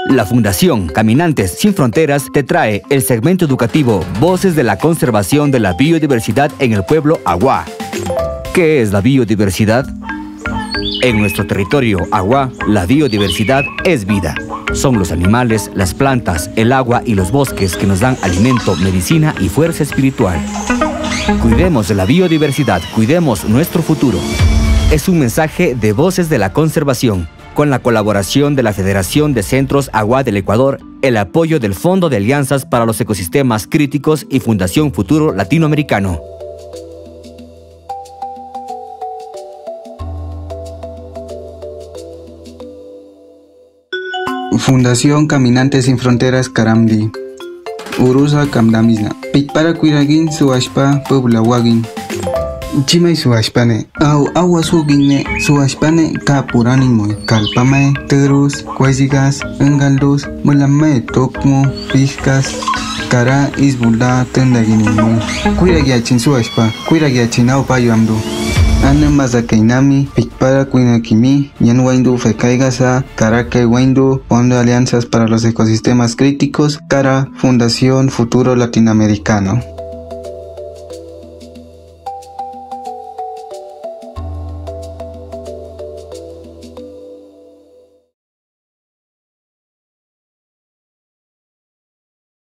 La Fundación Caminantes Sin Fronteras te trae el segmento educativo Voces de la Conservación de la Biodiversidad en el Pueblo Agua. ¿Qué es la biodiversidad? En nuestro territorio Agua, la biodiversidad es vida. Son los animales, las plantas, el agua y los bosques que nos dan alimento, medicina y fuerza espiritual. Cuidemos de la biodiversidad, cuidemos nuestro futuro. Es un mensaje de Voces de la Conservación, con la colaboración de la Federación de Centros Agua del Ecuador, el apoyo del Fondo de Alianzas para los Ecosistemas Críticos y Fundación Futuro Latinoamericano. Fundación Caminantes Sin Fronteras Karamdi Urusa Kamdamisna Pitpara Kuiragin Suashpa Publawagin Chimay Suashpane Awa Sugine Suashpane Kapuranimoy Kalpamae Terus Kwasigas Engaldos Mulamae Tokmo Piskas Kara Isbula Tendaginimoy Kuiragiachin Suashpa Kuiragiachin Aupayamdu Ana Mazakainami, Pitpara Kuinakimi, Yan Waindu Fekaigasa, Karaka Waindu, Fondo de Alianzas para los Ecosistemas Críticos, Cara, Fundación Futuro Latinoamericano.